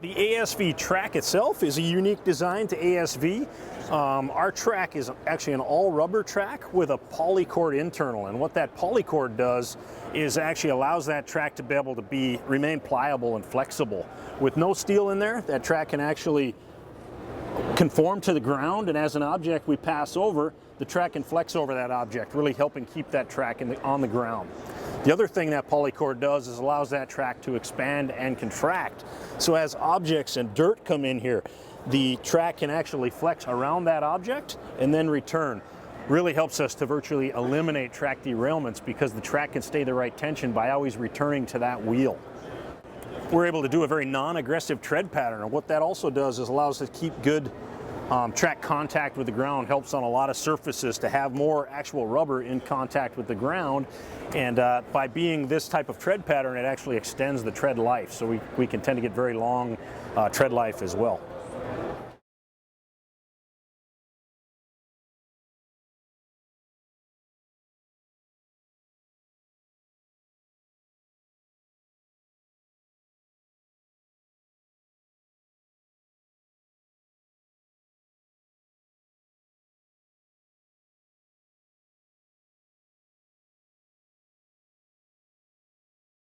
The ASV track itself is a unique design to ASV. Our track is actually an all-rubber track with a polycord internal, and what that polycord does is actually allows that track to be able to remain pliable and flexible. With no steel in there, that track can actually conform to the ground, and as an object we pass over, the track can flex over that object, really helping keep that track on the ground. The other thing that polycord does is allows that track to expand and contract. So as objects and dirt come in here, the track can actually flex around that object and then return. Really helps us to virtually eliminate track derailments because the track can stay the right tension by always returning to that wheel. We're able to do a very non-aggressive tread pattern, and what that also does is allows us to keep good track contact with the ground. Helps on a lot of surfaces to have more actual rubber in contact with the ground, and by being this type of tread pattern, it actually extends the tread life, so we can tend to get very long tread life as well.